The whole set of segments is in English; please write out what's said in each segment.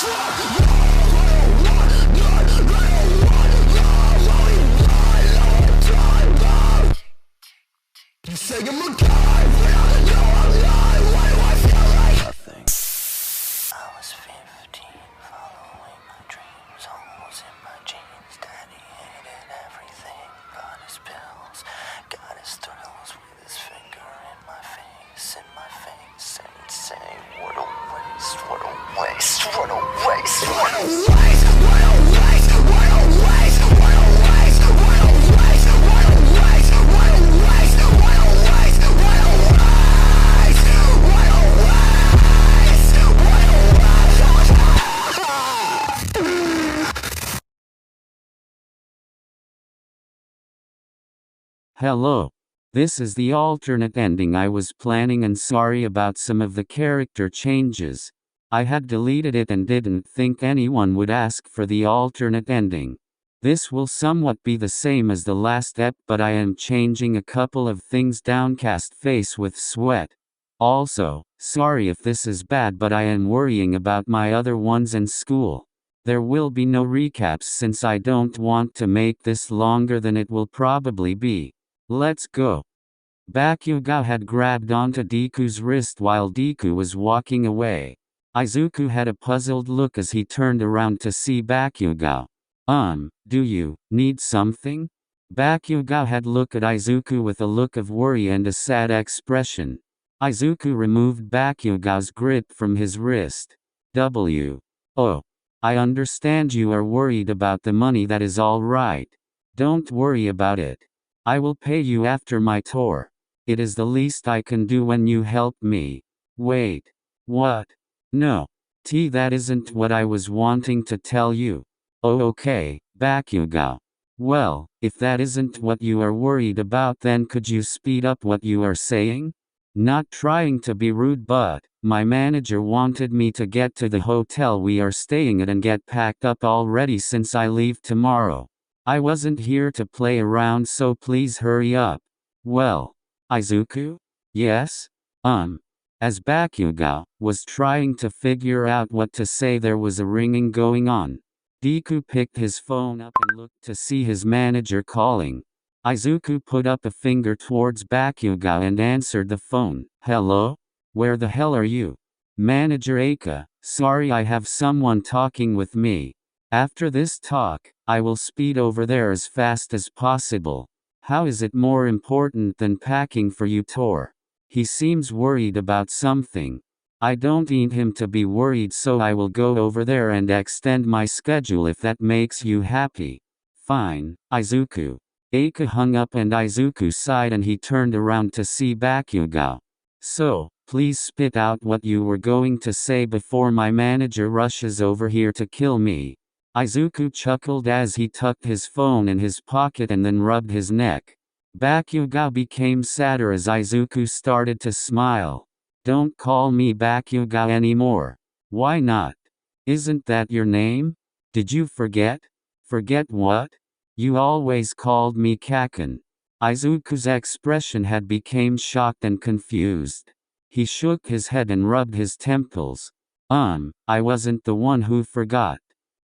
Say I'm a guy, but I know I'm lying. Why do I feel like nothing? I was 15, following my dreams, holes in my jeans. Daddy hated everything, got his pills, got his thrills, with his finger in my face, and he'd say, what a waste, what a waste, what a waste, what a waste, what a waste, what a waste, what a waste, what a waste, what a waste, what a waste, what a waste, what a waste, what a waste, what a waste. Hello. This is the alternate ending I was planning, and sorry about some of the character changes. I had deleted it and didn't think anyone would ask for the alternate ending. This will somewhat be the same as the last ep, but I am changing a couple of things. Downcast face with sweat. Also, sorry if this is bad, but I am worrying about my other ones and school. There will be no recaps since I don't want to make this longer than it will probably be. Let's go. Bakugo had grabbed onto Deku's wrist while Deku was walking away. Izuku had a puzzled look as he turned around to see Bakugo. Do you need something? Bakugo had looked at Izuku with a look of worry and a sad expression. Izuku removed Bakugo's grip from his wrist. Oh. I understand you are worried about the money. That is all right. Don't worry about it. I will pay you after my tour. It is the least I can do when you help me. Wait. What? No. That isn't what I was wanting to tell you. Oh, okay, Bakugo. Well, if that isn't what you are worried about, then could you speed up what you are saying? Not trying to be rude, but my manager wanted me to get to the hotel we are staying at and get packed up already since I leave tomorrow. I wasn't here to play around, so please hurry up. Well, Izuku? Yes? As Bakugo was trying to figure out what to say, there was a ringing going on. Deku picked his phone up and looked to see his manager calling. Izuku put up a finger towards Bakugo and answered the phone. Hello? Where the hell are you? Manager Aka, sorry, I have someone talking with me. After this talk, I will speed over there as fast as possible. How is it more important than packing for you tour? He seems worried about something. I don't need him to be worried, so I will go over there and extend my schedule if that makes you happy. Fine, Izuku. Aka hung up and Izuku sighed and he turned around to see Bakugo. So, please spit out what you were going to say before my manager rushes over here to kill me. Izuku chuckled as he tucked his phone in his pocket and then rubbed his neck. Bakugo became sadder as Izuku started to smile. Don't call me Bakugo anymore. Why not? Isn't that your name? Did you forget? Forget what? You always called me Kaken. Izuku's expression had become shocked and confused. He shook his head and rubbed his temples. I wasn't the one who forgot.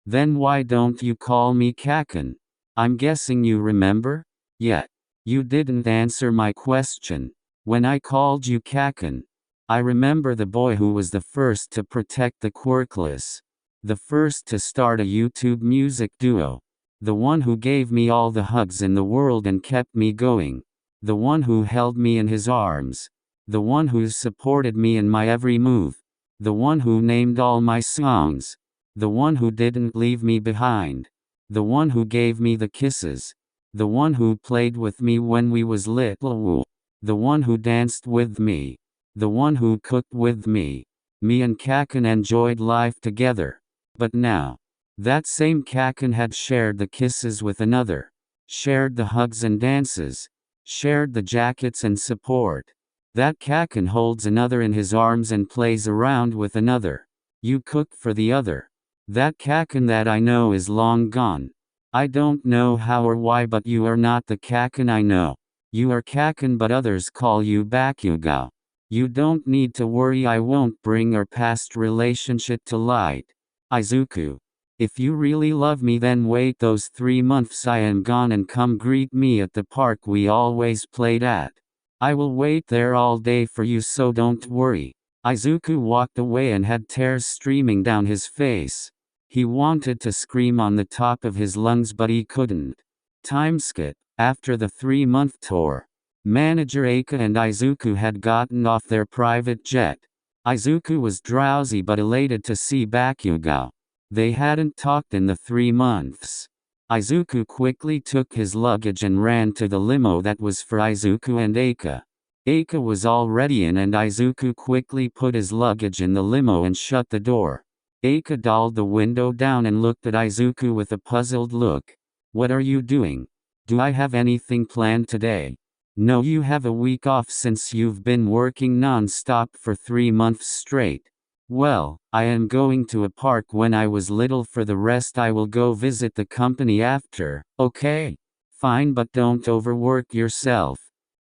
Then why don't you call me Kaken? I'm guessing you remember? Yet. You didn't answer my question. When I called you Kaken, I remember the boy who was the first to protect the quirkless. The first to start a YouTube music duo. The one who gave me all the hugs in the world and kept me going. The one who held me in his arms. The one who supported me in my every move. The one who named all my songs. The one who didn't leave me behind. The one who gave me the kisses. The one who played with me when we was little. The one who danced with me. The one who cooked with me. Me and Kaken enjoyed life together. But now, that same Kaken had shared the kisses with another. Shared the hugs and dances. Shared the jackets and support. That Kaken holds another in his arms and plays around with another. You cook for the other. That Kaken that I know is long gone. I don't know how or why, but you are not the Kaken I know. You are Kaken, but others call you Bakugo. You don't need to worry, I won't bring our past relationship to light. Izuku. If you really love me, then wait those 3 months I am gone and come greet me at the park we always played at. I will wait there all day for you, so don't worry. Izuku walked away and had tears streaming down his face. He wanted to scream on the top of his lungs, but he couldn't. Time skip. After the 3-month tour, Manager Eika and Izuku had gotten off their private jet. Izuku was drowsy but elated to see Bakugo. They hadn't talked in the 3 months. Izuku quickly took his luggage and ran to the limo that was for Izuku and Eika. Eika was already in, and Izuku quickly put his luggage in the limo and shut the door. Eika rolled the window down and looked at Izuku with a puzzled look. What are you doing? Do I have anything planned today? No, you have a week off since you've been working non-stop for 3 months straight. Well, I am going to a park when I was little. For the rest I will go visit the company after, okay? Fine, but don't overwork yourself.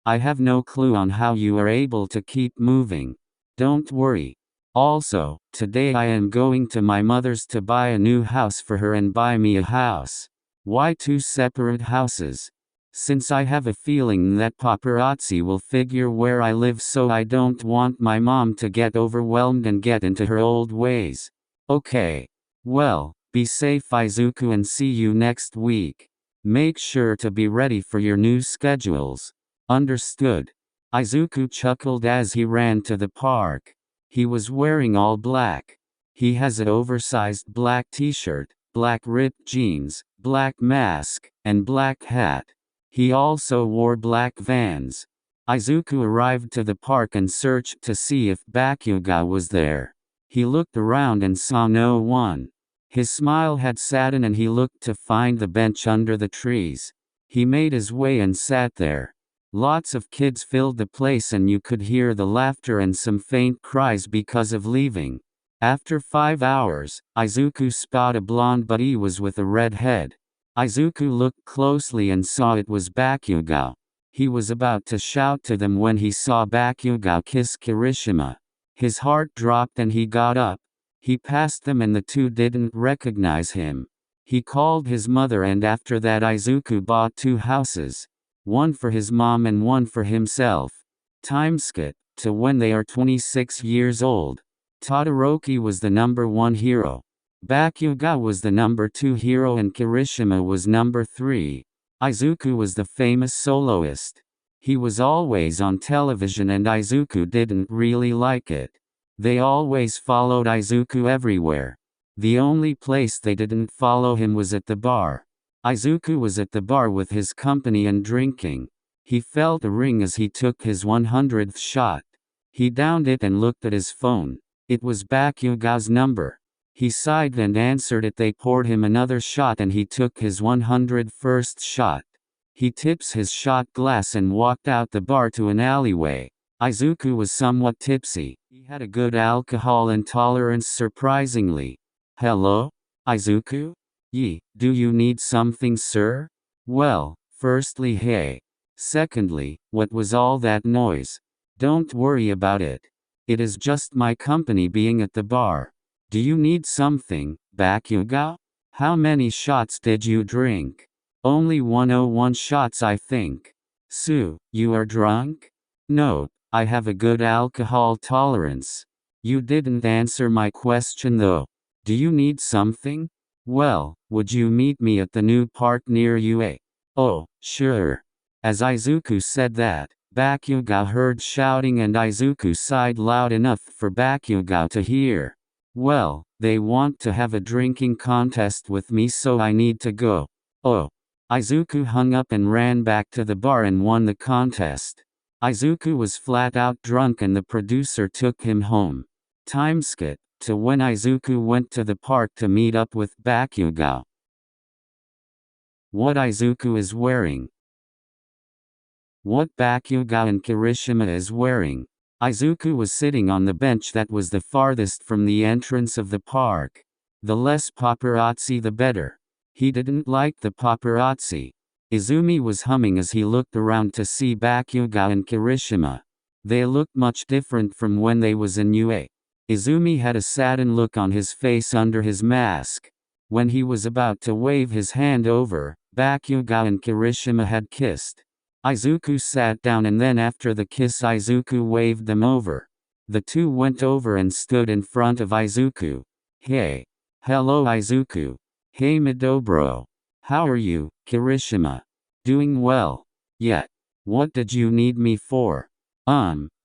I have no clue on how you are able to keep moving. Don't worry. Also, today I am going to my mother's to buy a new house for her and buy me a house. Why 2 separate houses? Since I have a feeling that paparazzi will figure where I live, so I don't want my mom to get overwhelmed and get into her old ways. Okay. Well, be safe, Izuku, and see you next week. Make sure to be ready for your new schedules. Understood. Izuku chuckled as he ran to the park. He was wearing all black. He has an oversized black t-shirt, black ripped jeans, black mask, and black hat. He also wore black Vans. Izuku arrived to the park and searched to see if Bakugo was there. He looked around and saw no one. His smile had saddened and he looked to find the bench under the trees. He made his way and sat there. Lots of kids filled the place and you could hear the laughter and some faint cries because of leaving. After 5 hours, Izuku spotted a blonde buddy was with a red head. Izuku looked closely and saw it was Bakugo. He was about to shout to them when he saw Bakugo kiss Kirishima. His heart dropped and he got up. He passed them and the two didn't recognize him. He called his mother, and after that Izuku bought 2 houses. One for his mom and one for himself. Time skip to when they are 26 years old. Todoroki was the number 1 hero. Bakugo was the number 2 hero and Kirishima was number 3. Izuku was the famous soloist. He was always on television and Izuku didn't really like it. They always followed Izuku everywhere. The only place they didn't follow him was at the bar. Izuku was at the bar with his company and drinking. He felt a ring as he took his 100th shot. He downed it and looked at his phone. It was Bakugo's number. He sighed and answered it. They poured him another shot and he took his 101st shot. He tips his shot glass and walked out the bar to an alleyway. Izuku was somewhat tipsy. He had a good alcohol intolerance, surprisingly. Hello? Izuku? Do you need something, sir? Well, firstly, hey. Secondly, what was all that noise? Don't worry about it. It is just my company being at the bar. Do you need something, Bakugo? How many shots did you drink? Only 101 shots, I think. Sue, you are drunk? No, I have a good alcohol tolerance. You didn't answer my question though. Do you need something? Well, would you meet me at the new park near you? Oh, sure. As Izuku said that, Bakugo heard shouting and Izuku sighed loud enough for Bakugo to hear. Well, they want to have a drinking contest with me, so I need to go. Oh. Izuku hung up and ran back to the bar and won the contest. Izuku was flat out drunk and the producer took him home. Time skip to when Izuku went to the park to meet up with Bakugo. What Izuku is wearing. What Bakugo and Kirishima is wearing. Izuku was sitting on the bench that was the farthest from the entrance of the park. The less paparazzi the better. He didn't like the paparazzi. Izumi was humming as he looked around to see Bakugo and Kirishima. They looked much different from when they was in UA. Izumi had a saddened look on his face under his mask. When he was about to wave his hand over, Bakugo and Kirishima had kissed. Izuku sat down and then after the kiss Izuku waved them over. The two went over and stood in front of Izuku. Hey. Hello Izuku. Hey Midobro. How are you, Kirishima? Doing well. Yet. What did you need me for?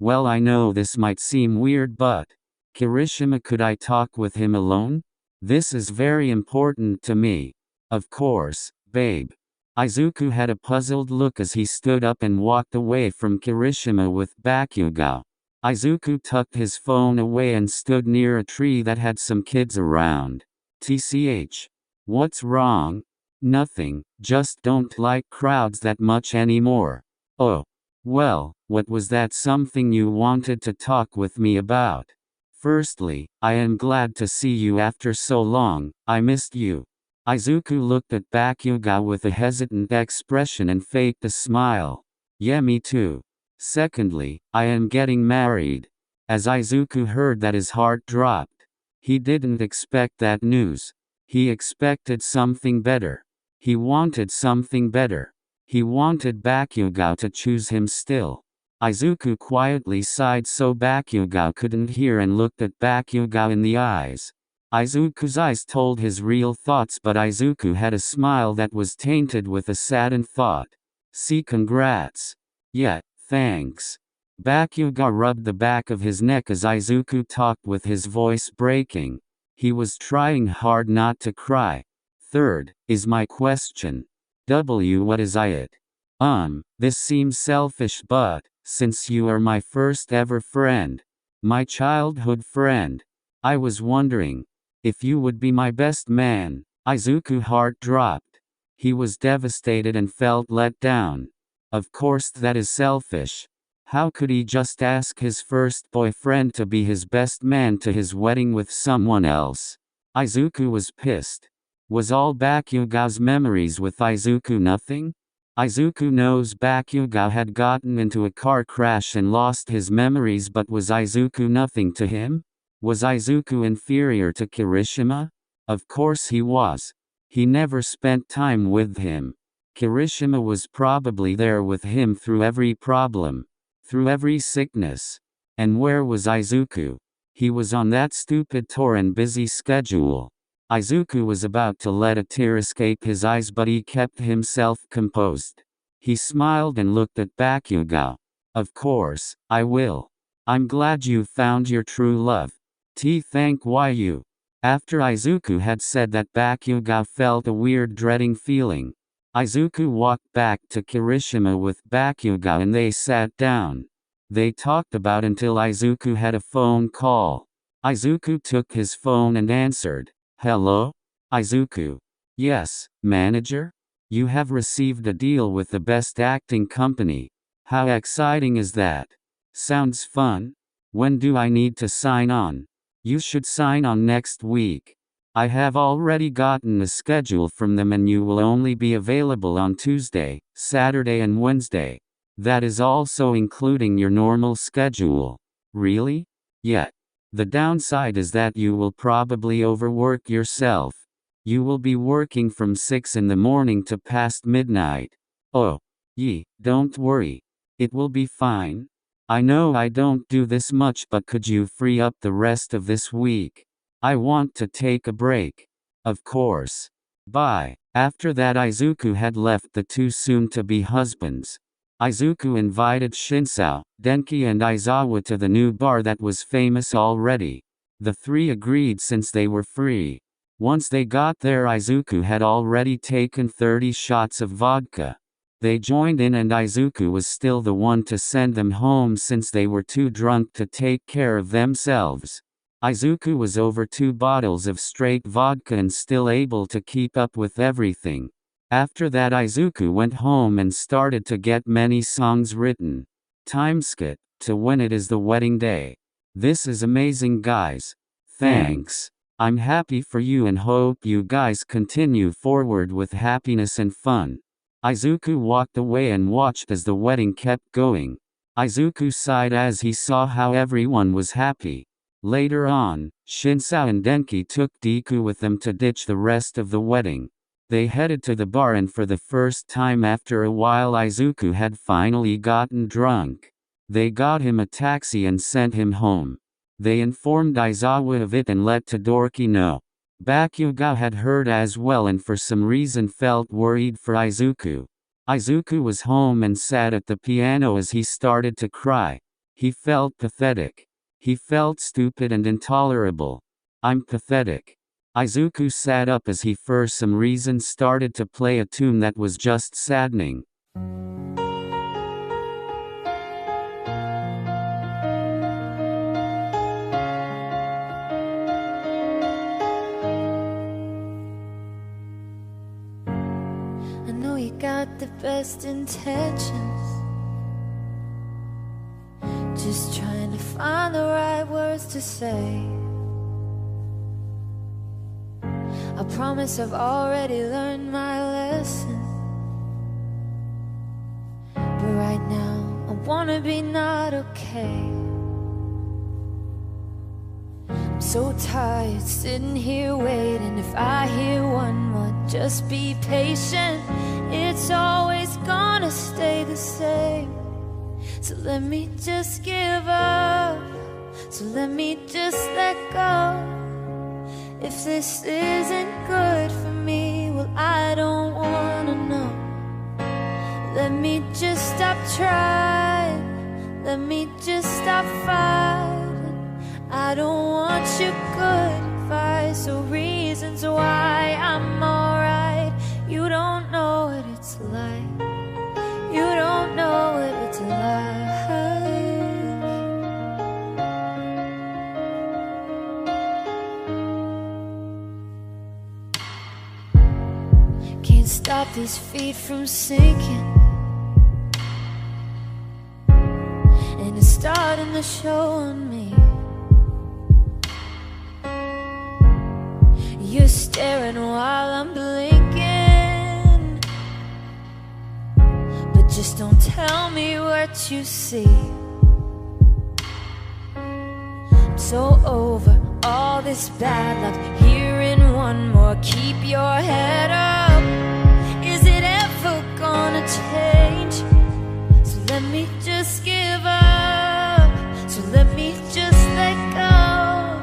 Well I know this might seem weird but. Kirishima, could I talk with him alone? This is very important to me. Of course, babe. Izuku had a puzzled look as he stood up and walked away from Kirishima with Bakugo. Izuku tucked his phone away and stood near a tree that had some kids around. TCH. What's wrong? Nothing, just don't like crowds that much anymore. Oh. Well, what was that something you wanted to talk with me about? Firstly, I am glad to see you after so long, I missed you. Izuku looked at Bakugo with a hesitant expression and faked a smile. Yeah, me too. Secondly, I am getting married. As Izuku heard that, his heart dropped. He didn't expect that news. He expected something better. He wanted something better. He wanted Bakugo to choose him still. Izuku quietly sighed so Bakugo couldn't hear and looked at Bakugo in the eyes. Izuku's eyes told his real thoughts, but Izuku had a smile that was tainted with a saddened thought. See, congrats. Yeah, thanks. Bakugo rubbed the back of his neck as Izuku talked with his voice breaking. He was trying hard not to cry. Third, is my question. What is it? This seems selfish but, since you are my first ever friend, my childhood friend, I was wondering, if you would be my best man. Izuku's heart dropped. He was devastated and felt let down. Of course that is selfish. How could he just ask his first boyfriend to be his best man to his wedding with someone else? Izuku was pissed. Was all Bakugo's memories with Izuku nothing? Izuku knows Bakugo had gotten into a car crash and lost his memories, but was Izuku nothing to him? Was Izuku inferior to Kirishima? Of course he was. He never spent time with him. Kirishima was probably there with him through every problem, through every sickness. And where was Izuku? He was on that stupid tour and busy schedule. Izuku was about to let a tear escape his eyes, but he kept himself composed. He smiled and looked at Bakugo. Of course, I will. I'm glad you found your true love. Thank you. After Izuku had said that, Bakugo felt a weird dreading feeling. Izuku walked back to Kirishima with Bakugo and they sat down. They talked about until Izuku had a phone call. Izuku took his phone and answered. Hello? Izuku. Yes, manager? You have received a deal with the best acting company. How exciting is that? Sounds fun. When do I need to sign on? You should sign on next week. I have already gotten a schedule from them and you will only be available on Tuesday, Saturday and Wednesday. That is also including your normal schedule. Really? Yeah. The downside is that you will probably overwork yourself. You will be working from 6 in the morning to past midnight. Oh. Don't worry. It will be fine. I know I don't do this much, but could you free up the rest of this week? I want to take a break. Of course. Bye. After that, Izuku had left the two soon-to-be husbands. Izuku invited Shinsao, Denki and Aizawa to the new bar that was famous already. The three agreed since they were free. Once they got there, Izuku had already taken 30 shots of vodka. They joined in and Izuku was still the one to send them home since they were too drunk to take care of themselves. Izuku was over 2 bottles of straight vodka and still able to keep up with everything. After that, Izuku went home and started to get many songs written. Timeskip to when it is the wedding day. This is amazing, guys. Thanks. I'm happy for you and hope you guys continue forward with happiness and fun. Izuku walked away and watched as the wedding kept going. Izuku sighed as he saw how everyone was happy. Later on, Shinsao and Denki took Deku with them to ditch the rest of the wedding. They headed to the bar, and for the first time after a while Izuku had finally gotten drunk. They got him a taxi and sent him home. They informed Aizawa of it and let Todoroki know. Bakugo had heard as well and for some reason felt worried for Izuku. Izuku was home and sat at the piano as he started to cry. He felt pathetic. He felt stupid and intolerable. I'm pathetic. Izuku sat up as he for some reason started to play a tune that was just saddening. I know you got the best intentions, just trying to find the right words to say. I promise I've already learned my lesson, but right now I wanna be not okay. I'm so tired sitting here waiting. If I hear one more, just be patient. It's always gonna stay the same. So let me just give up. So let me just let go. If this isn't good for me, well, I don't wanna know. Let me just stop trying. Let me just stop fighting. I don't want your good advice or reasons why I'm alright. You don't know what it's like. You don't know what it's like. Can't stop these feet from sinking, and it's starting to show on me. You're staring while I'm blinking, but just don't tell me what you see. I'm so over all this bad luck. Hearing one more, keep your head up. Is it ever gonna change? So let me just give up. So let me just let go.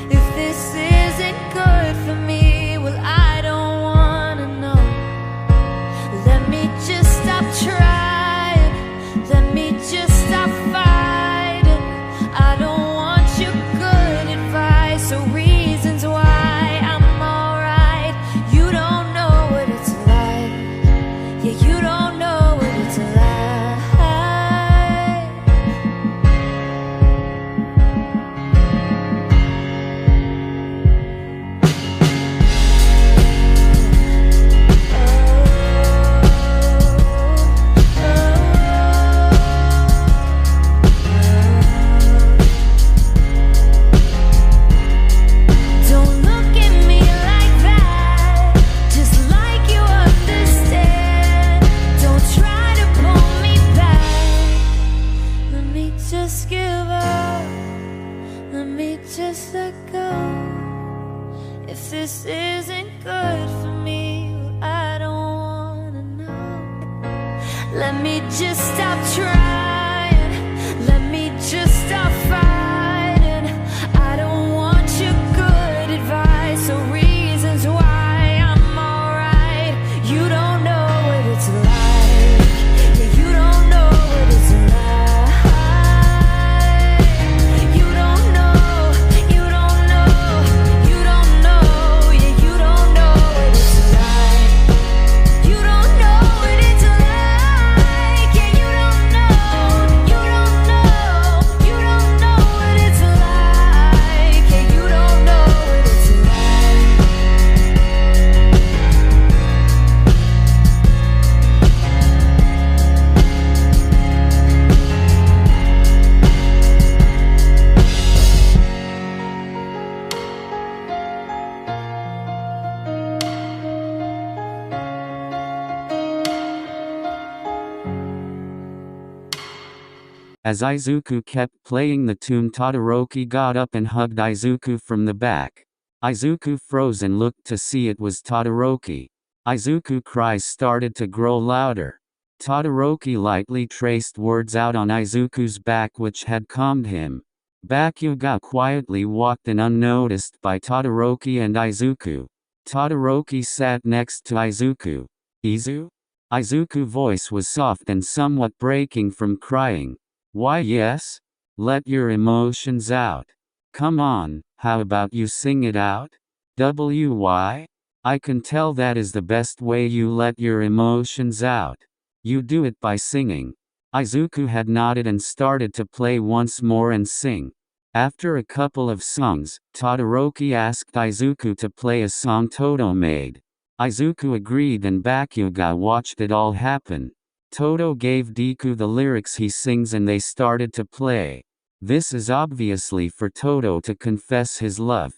If this isn't good for me, well, I don't wanna know. Let me just stop trying. Let me just stop fighting. I don't want your good advice or reasons why I'm alright. You don't know what it's like. Yeah, you don't know what it's like. Don't look at me like that, just like you understand. Don't try to pull me back. Let me just give up. Let me just let go. If this isn't good for me, well, I don't wanna know. Let me just stop trying. Let me just stop fighting. I don't want your good advice or reasons why I'm alright. You don't know what it's like. Yeah, you don't know what it's like. You don't know. You don't know. You don't know. Yeah, you don't know what it's like. You don't know what it's like. Yeah, you don't know. As Izuku kept playing the tune, Todoroki got up and hugged Izuku from the back. Izuku froze and looked to see it was Todoroki. Izuku's cries started to grow louder. Todoroki lightly traced words out on Izuku's back which had calmed him. Bakugo quietly walked in unnoticed by Todoroki and Izuku. Todoroki sat next to Izuku. "Izu?" Izuku's voice was soft and somewhat breaking from crying. "Why yes? Let your emotions out. Come on, how about you sing it out? Why? I can tell that is the best way you let your emotions out. You do it by singing." Izuku had nodded and started to play once more and sing. After a couple of songs, Todoroki asked Izuku to play a song Todo made. Izuku agreed and Bakugo watched it all happen. Todo gave Deku the lyrics he sings and they started to play. This is obviously for Todo to confess his love.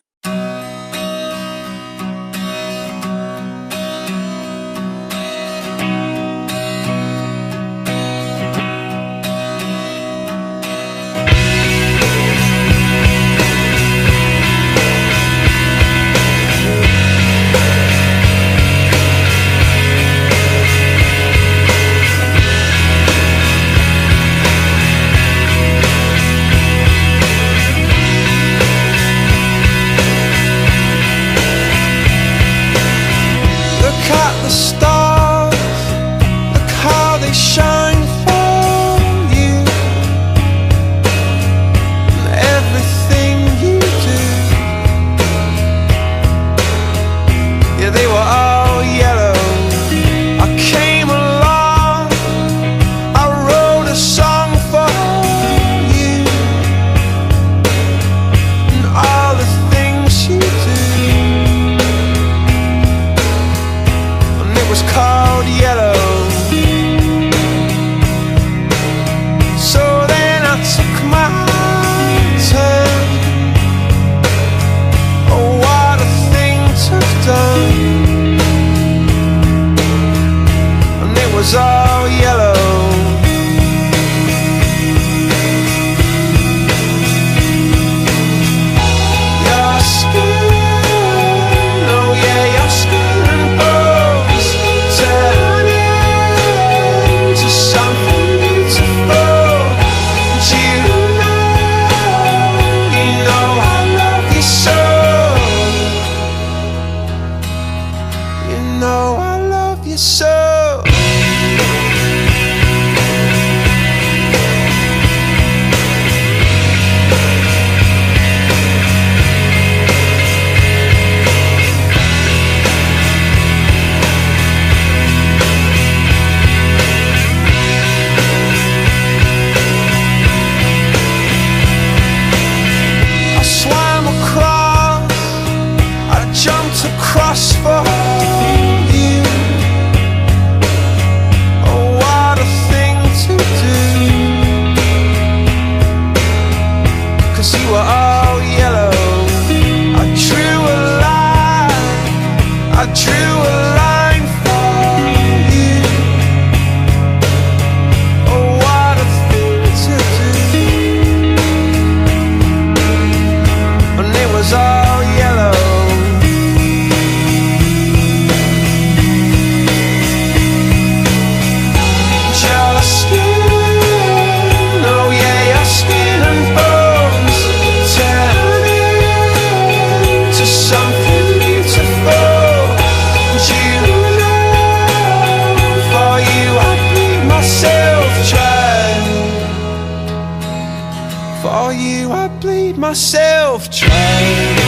Myself trying.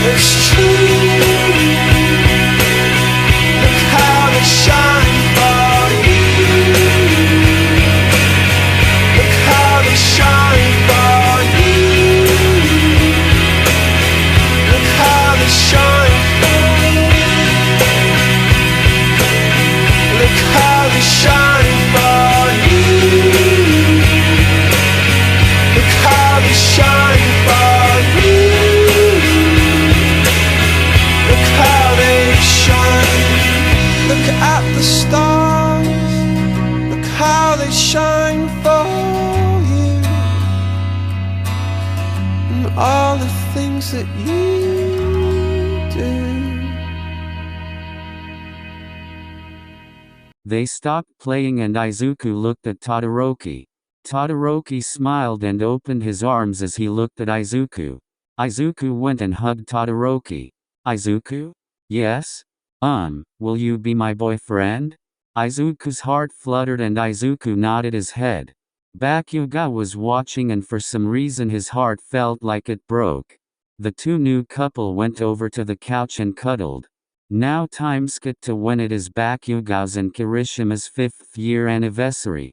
It's true. Look how they shine for you. Look how all the things that you do. They stopped playing and Izuku looked at Todoroki. Todoroki smiled and opened his arms as he looked at Izuku. Izuku went and hugged Todoroki. Izuku? Yes? Will you be my boyfriend? Izuku's heart fluttered and Izuku nodded his head. Bakugo was watching and for some reason his heart felt like it broke. The two new couple went over to the couch and cuddled. Now time skipped to when it is Bakugo's and Kirishima's 5th year anniversary.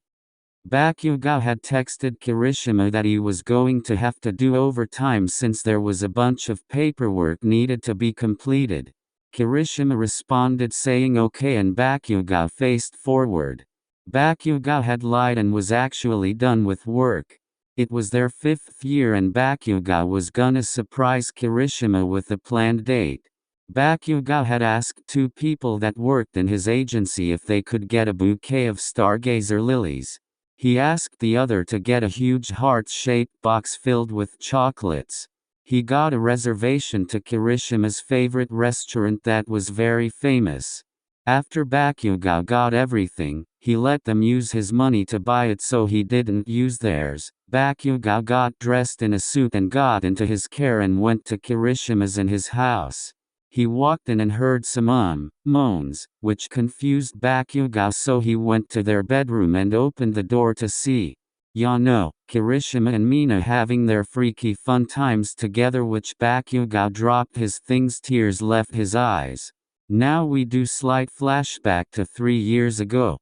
Bakugo had texted Kirishima that he was going to have to do overtime since there was a bunch of paperwork needed to be completed. Kirishima responded saying okay and Bakugo faced forward. Bakugo had lied and was actually done with work. It was their 5th year and Bakugo was gonna surprise Kirishima with a planned date. Bakugo had asked 2 people that worked in his agency if they could get a bouquet of stargazer lilies. He asked the other to get a huge heart-shaped box filled with chocolates. He got a reservation to Kirishima's favorite restaurant that was very famous. After Bakugo got everything, he let them use his money to buy it so he didn't use theirs. Bakugo got dressed in a suit and got into his car and went to Kirishima's in his house. He walked in and heard some moans, which confused Bakugo, so he went to their bedroom and opened the door to see Yano, Kirishima and Mina having their freaky fun times together, which Bakugo dropped his things, tears left his eyes. Now we do slight flashback to 3 years ago.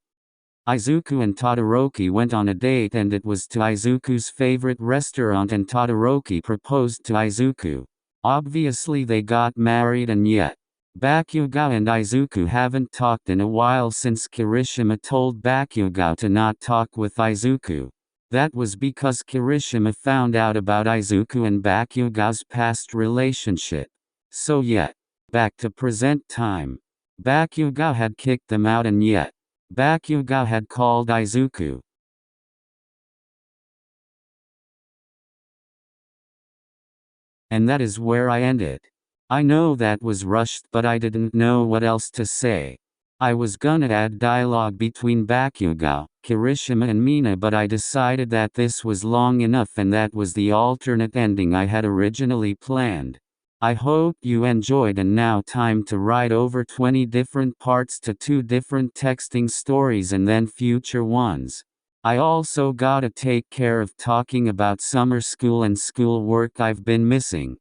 Izuku and Todoroki went on a date and it was to Izuku's favorite restaurant and Todoroki proposed to Izuku. Obviously they got married and yet, Bakugo and Izuku haven't talked in a while since Kirishima told Bakugo to not talk with Izuku. That was because Kirishima found out about Izuku and Bakugo's past relationship. So yet, back to present time. Bakugo had kicked them out and yet, Bakugo had called Izuku. And that is where I ended. I know that was rushed, but I didn't know what else to say. I was gonna add dialogue between Bakugo, Kirishima and Mina, but I decided that this was long enough and that was the alternate ending I had originally planned. I hope you enjoyed, and now time to write over 20 different parts to 2 different texting stories and then future ones. I also gotta take care of talking about summer school and school work I've been missing.